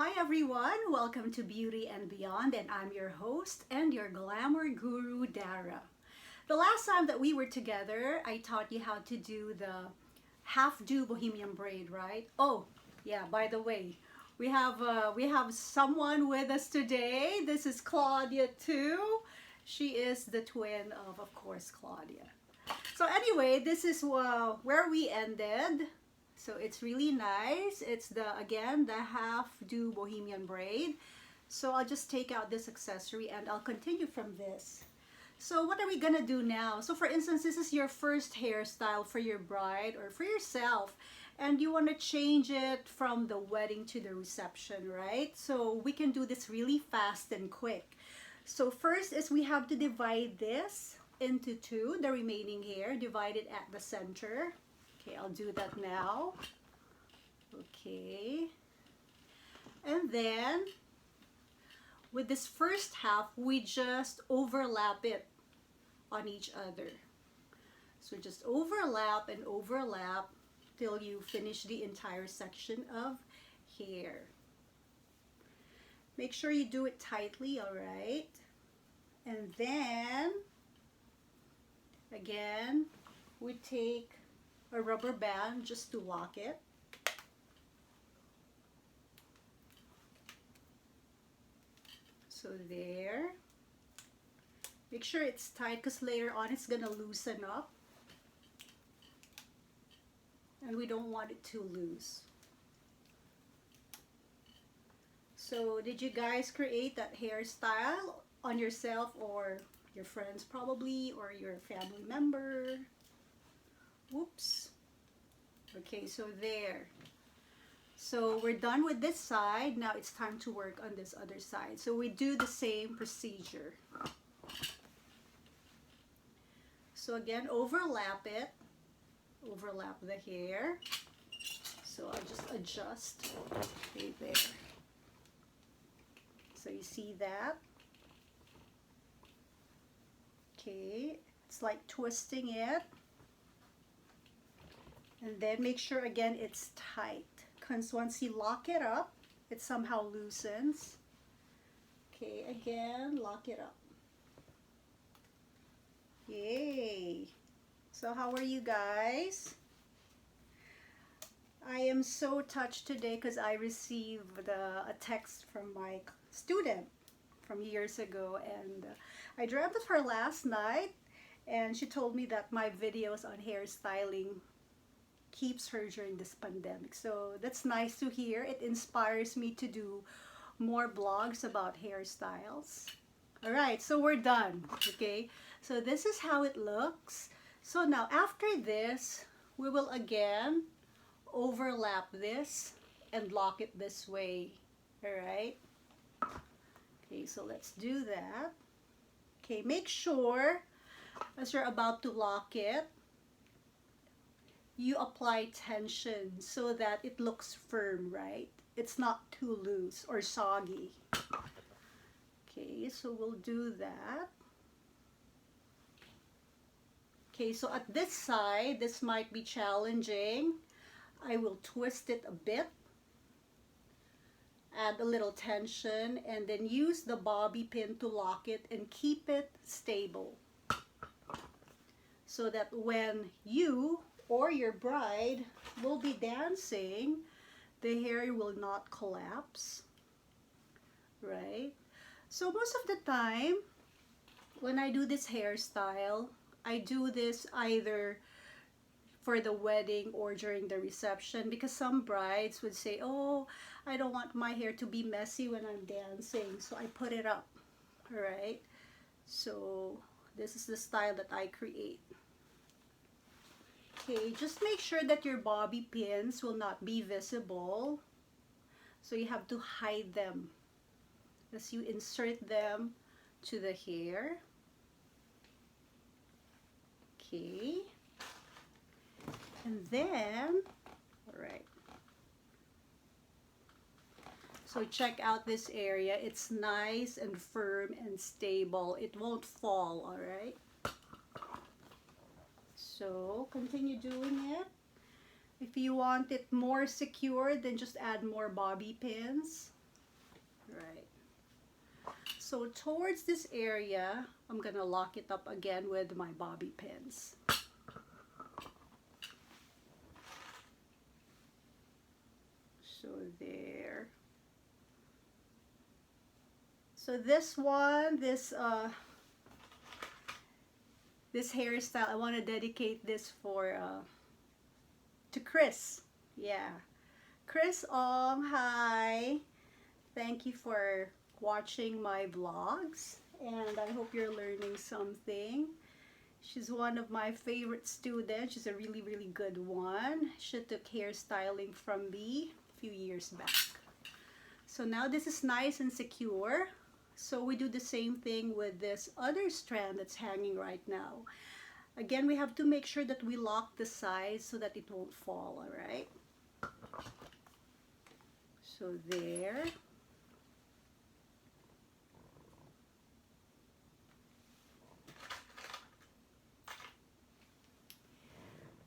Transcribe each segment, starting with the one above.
Hi everyone, welcome to Beauty and Beyond, and I'm your host and your glamour guru, Dara. The last time that we were together, I taught you how to do the half-do Bohemian braid, right? Oh, yeah, by the way, we have someone with us today. This is Claudia too. She is the twin of course, Claudia. So anyway, this is where we ended. So it's really nice. It's the half do Bohemian braid. So I'll just take out this accessory and I'll continue from this. So what are we gonna do now? So for instance, this is your first hairstyle for your bride or for yourself, and you want to change it from the wedding to the reception, right? So we can do this really fast and quick. So first is we have to divide this into two, the remaining hair, divide it at the center. Okay, I'll do that now. Okay. And then with this first half, we just overlap it on each other. So just overlap and overlap till you finish the entire section of hair. Make sure you do it tightly, all right? And then, again, we take a rubber band just to lock it. So there. Make sure it's tight because later on it's gonna loosen up. And we don't want it too loose. So did you guys create that hairstyle on yourself or your friends probably, or your family member? Whoops. Okay, so there. So we're done with this side. Now it's time to work on this other side. So we do the same procedure. So again, overlap it. Overlap the hair. So I'll just adjust. Okay, there. So you see that? Okay, it's like twisting it. And then make sure again it's tight, because once you lock it up, it somehow loosens. Okay, again, lock it up. Yay! So how are you guys? I am so touched today because I received a text from my student from years ago, and I dreamt of her last night, and she told me that my videos on hairstyling keeps her during this pandemic. So that's nice to hear. It inspires me to do more blogs about hairstyles. All right, so we're done. Okay, so this is how it looks. So now after this, we will again overlap this and lock it this way. All right. Okay, so let's do that. Okay, make sure as you're about to lock it, you apply tension so that it looks firm, right? It's not too loose or soggy. Okay, so we'll do that. Okay, so at this side, this might be challenging. I will twist it a bit, add a little tension, and then use the bobby pin to lock it and keep it stable so that when you or your bride will be dancing, the hair will not collapse, right? So most of the time, when I do this hairstyle, I do this either for the wedding or during the reception, because some brides would say, oh, I don't want my hair to be messy when I'm dancing, so I put it up, all right? So this is the style that I create. Okay, just make sure that your bobby pins will not be visible. So you have to hide them as you insert them to the hair. Okay. And then, all right. So check out this area. It's nice and firm and stable. It won't fall, all right? So continue doing it. If you want it more secure, then just add more bobby pins. Right. So towards this area, I'm gonna lock it up again with my bobby pins. So there. So this one, this hairstyle, I want to dedicate this for to Chris. Yeah, Chris Ong, hi. Thank you for watching my vlogs, and I hope you're learning something. She's one of my favorite students. She's a really, really good one. She took hairstyling from me a few years back. So now this is nice and secure. So we do the same thing with this other strand that's hanging right now. Again, we have to make sure that we lock the sides so that it won't fall, all right? So there.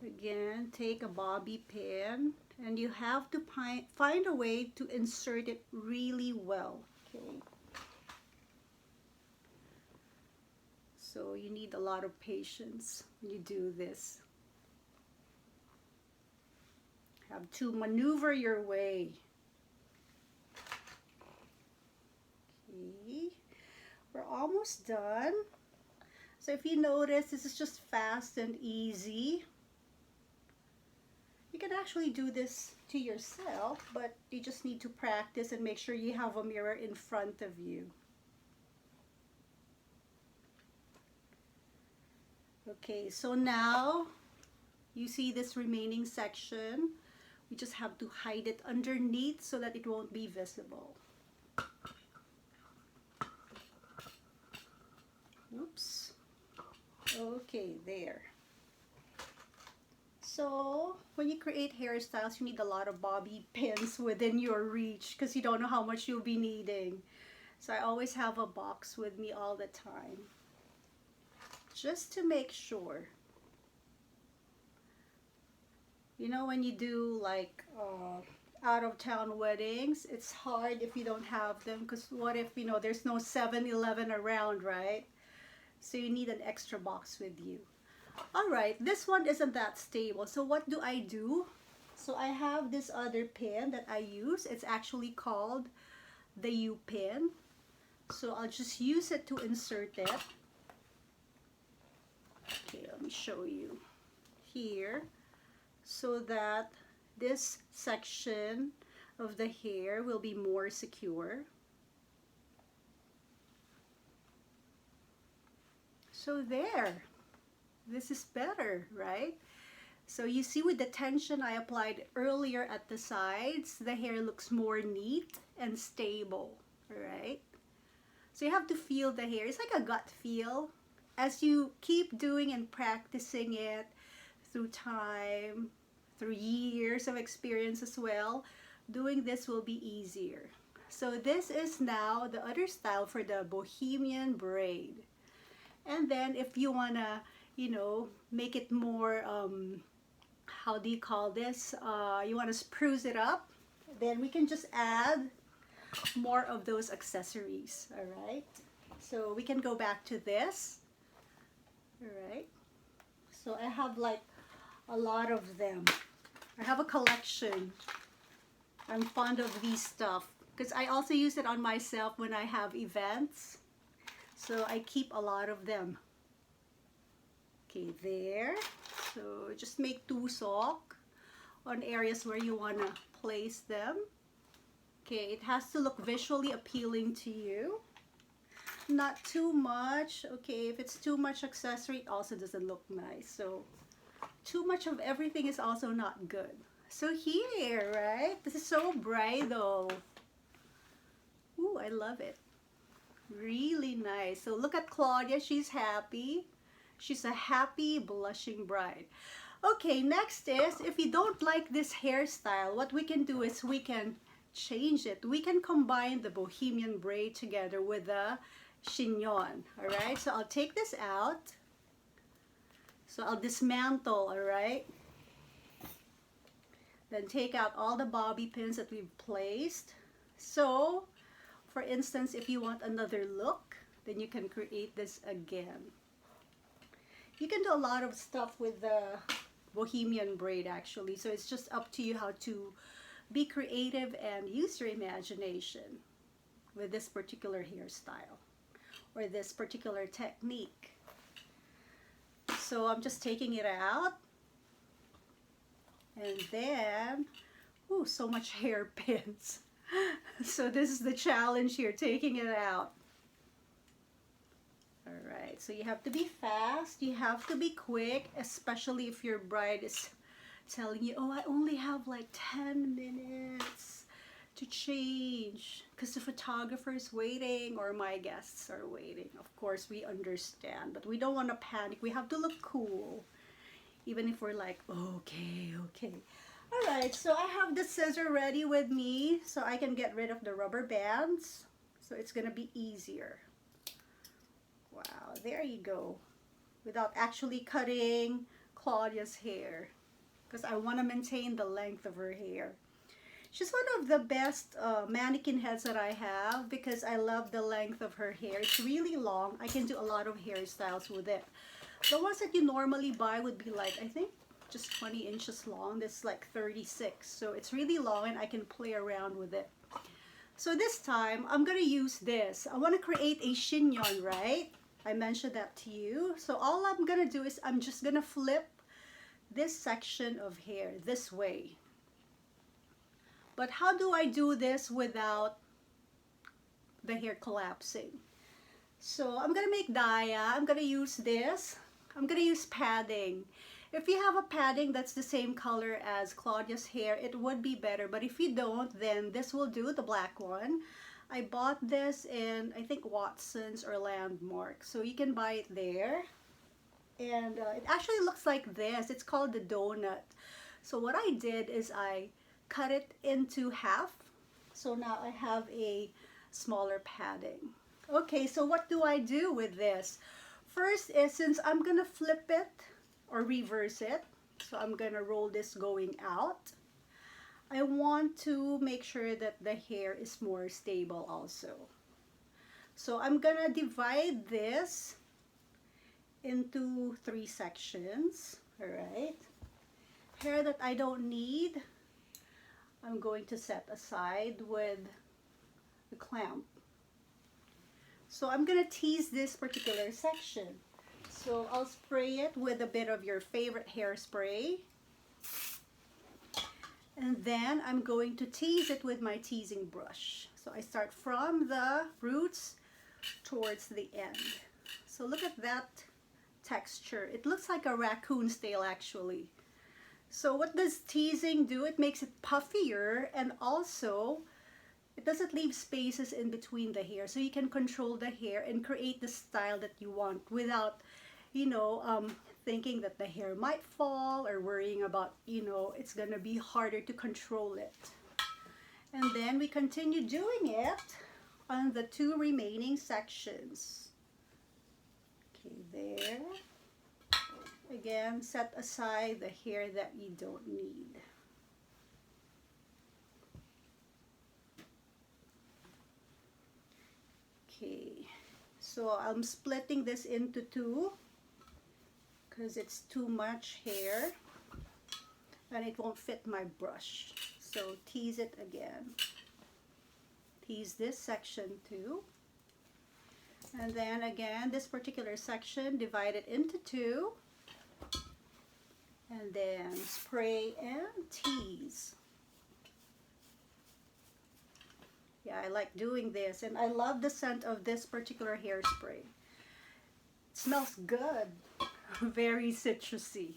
Again, take a bobby pin, and you have to find a way to insert it really well, okay? So you need a lot of patience when you do this. Have to maneuver your way. Okay, we're almost done. So if you notice, this is just fast and easy. You can actually do this to yourself, but you just need to practice and make sure you have a mirror in front of you. Okay, so now you see this remaining section. We just have to hide it underneath so that it won't be visible. Oops. Okay, there. So when you create hairstyles, you need a lot of bobby pins within your reach because you don't know how much you'll be needing. So I always have a box with me all the time, just to make sure. You know, when you do like out-of-town weddings, it's hard if you don't have them, because what if, you know, there's no 7-Eleven around, right? So you need an extra box with you. All right, this one isn't that stable. So what do I do? So I have this other pin that I use. It's actually called the U pin. So I'll just use it to insert it. Okay, let me show you here, so that this section of the hair will be more secure. So there, this is better, right? So you see, with the tension I applied earlier at the sides, the hair looks more neat and stable, right? So you have to feel the hair. It's like a gut feel. As you keep doing and practicing it through time, through years of experience as well, doing this will be easier. So this is now the other style for the Bohemian braid. And then if you wanna, you know, make it more, how do you call this? You wanna spruce it up, then we can just add more of those accessories, all right? So we can go back to this, all right? So I have like a lot of them. I have a collection. I'm fond of these stuff because I also use it on myself when I have events. So I keep a lot of them. Okay, there. So just make two sock on areas where you want to place them. Okay, it has to look visually appealing to you. Not too much. Okay, if it's too much accessory, it also doesn't look nice. So too much of everything is also not good. So here, right? This is so bridal. Ooh, I love it. Really nice. So look at Claudia, she's happy. She's a happy blushing bride. Okay, next is, if you don't like this hairstyle, what we can do is we can change it. We can combine the Bohemian braid together with the chignon. All right, so I'll take this out. So I'll dismantle, all right? Then take out all the bobby pins that we've placed. So For instance, if you want another look, then you can create this again. You can do a lot of stuff with the Bohemian braid actually, so it's just up to you how to be creative and use your imagination with this particular hairstyle or this particular technique. So I'm just taking it out, and then, ooh, so much hairpins. So this is the challenge here, taking it out. Alright, so you have to be fast, you have to be quick, especially if your bride is telling you, oh, I only have like 10 minutes to change because the photographer is waiting or my guests are waiting. Of course, we understand, but we don't want to panic. We have to look cool, even if we're like, okay, okay. Alright, so I have the scissor ready with me so I can get rid of the rubber bands. So it's going to be easier. Wow, there you go. Without actually cutting Claudia's hair, because I want to maintain the length of her hair. She's one of the best mannequin heads that I have because I love the length of her hair. It's really long. I can do a lot of hairstyles with it. The ones that you normally buy would be like, I think, just 20 inches long. This is like 36. So it's really long and I can play around with it. So this time, I'm going to use this. I want to create a chignon, right? I mentioned that to you. So all I'm going to do is I'm just going to flip this section of hair this way. But how do I do this without the hair collapsing? So I'm going to make Daya. I'm going to use this. I'm going to use padding. If you have a padding that's the same color as Claudia's hair, it would be better. But if you don't, then this will do, the black one. I bought this in, I think, Watson's or Landmark. So you can buy it there. And it actually looks like this. It's called the donut. So what I did is I cut it into half. So now I have a smaller padding. Okay, so what do I do with this? First is, since I'm going to flip it or reverse it, so I'm going to roll this going out. I want to make sure that the hair is more stable also. So I'm going to divide this into 3 sections. All right. Hair that I don't need, I'm going to set aside with the clamp. So I'm going to tease this particular section. So I'll spray it with a bit of your favorite hairspray. And then I'm going to tease it with my teasing brush. So I start from the roots towards the end. So look at that texture. It looks like a raccoon's tail actually. So what does teasing do? It makes it puffier, and also it doesn't leave spaces in between the hair. So you can control the hair and create the style that you want without, you know, thinking that the hair might fall or worrying about, you know, it's gonna be harder to control it. And then we continue doing it on the 2 remaining sections. Okay, there. Again, set aside the hair that you don't need. Okay, so I'm splitting this into 2 because it's too much hair and it won't fit my brush. So tease it again. Tease this section too. And then again, this particular section, divide it into 2. And then spray and tease. Yeah, I like doing this, and I love the scent of this particular hairspray. It smells good. Very citrusy.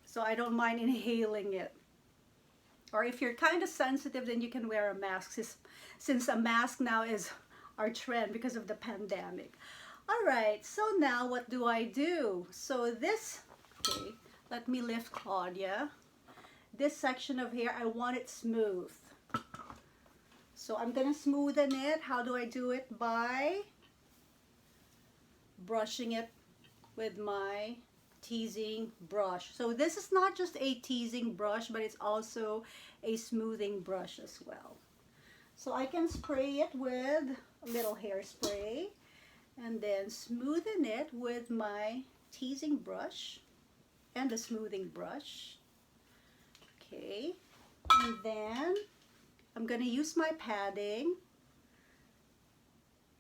So I don't mind inhaling it. Or if you're kind of sensitive, then you can wear a mask, since a mask now is our trend because of the pandemic. Alright, so now what do I do? So this, okay, let me lift Claudia. This section of hair, I want it smooth. So I'm going to smoothen it. How do I do it? By brushing it with my teasing brush. So this is not just a teasing brush, but it's also a smoothing brush as well. So I can spray it with a little hairspray and then smoothen it with my teasing brush and the smoothing brush. Okay, and then I'm gonna use my padding.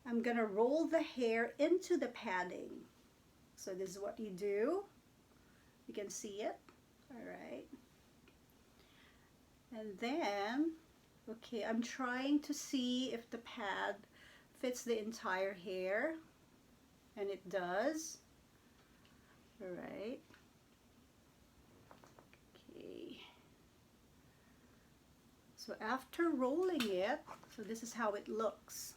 I'm gonna roll the hair into the padding. So this is what you do. You can see it. All right. And then, okay, I'm trying to see if the pad fits the entire hair, and it does. All right. Okay. So after rolling it, so this is how it looks.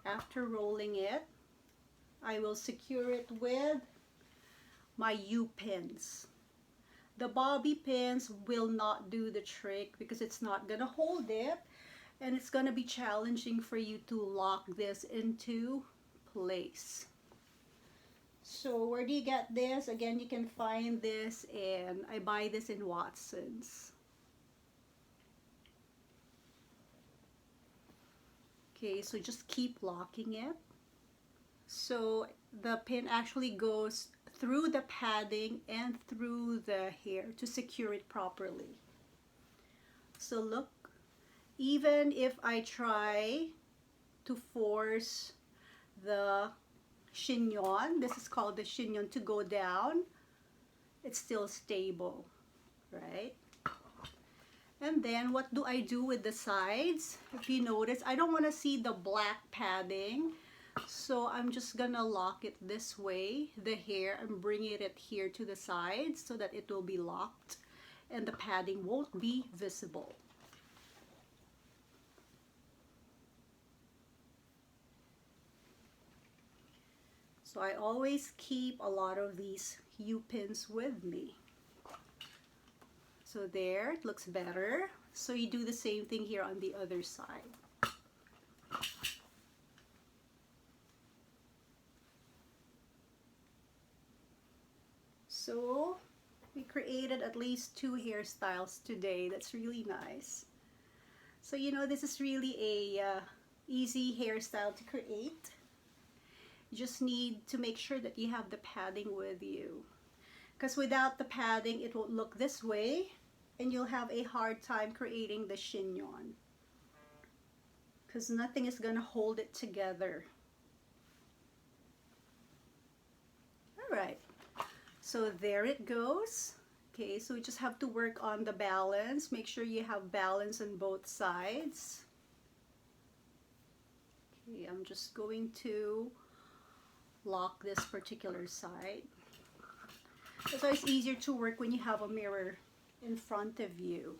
After rolling it, I will secure it with my U-pins. The bobby pins will not do the trick because it's not gonna hold it, and it's gonna be challenging for you to lock this into place. So where do you get this? Again, you can find this, and I buy this in Watson's. Okay, so just keep locking it. So the pin actually goes through the padding and through the hair to secure it properly. So look, even if I try to force the chignon, this is called the chignon, to go down, it's still stable, right? And then what do I do with the sides? If you notice, I don't want to see the black padding. So I'm just gonna lock it this way, the hair, and bring it here to the sides so that it will be locked and the padding won't be visible. So I always keep a lot of these U-pins with me. So there, it looks better. So you do the same thing here on the other side. So we created at least 2 hairstyles today. That's really nice. So you know, this is really a easy hairstyle to create. You just need to make sure that you have the padding with you, because without the padding it won't look this way and you'll have a hard time creating the chignon because nothing is gonna hold it together. All right, so there it goes. Okay, so we just have to work on the balance. Make sure you have balance on both sides. Okay, I'm just going to lock this particular side. It's always easier to work when you have a mirror in front of you.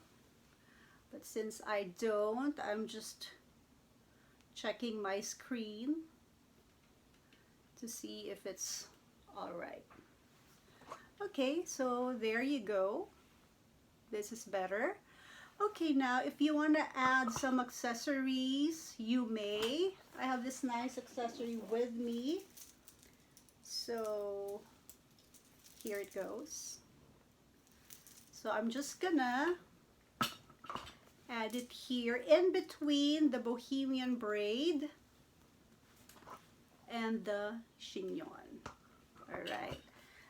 But since I don't, I'm just checking my screen to see if it's all right. Okay, so there you go. This is better. Okay, now if you want to add some accessories, you may. I have this nice accessory with me. So here it goes. So I'm just gonna add it here in between the Bohemian Braid and the chignon. All right.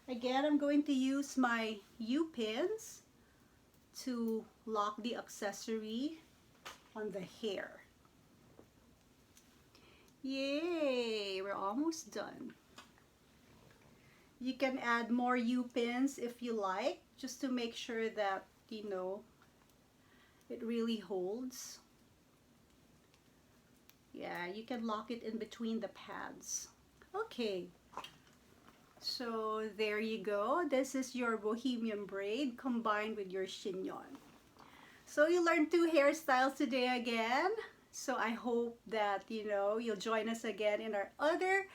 Again, I'm going to use my U-pins to lock the accessory on the hair. Yay! We're almost done. You can add more U-pins if you like, just to make sure that, you know, it really holds. Yeah, you can lock it in between the pads. Okay, so there you go. This is your Bohemian Braid combined with your chignon. So you learned 2 hairstyles today again. So I hope that, you know, you'll join us again in our other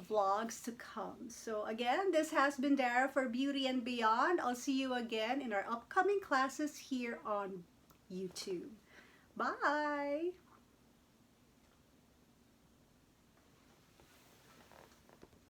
vlogs to come. So again, this has been Dara for Beauty and Beyond. I'll see you again in our upcoming classes here on YouTube. Bye!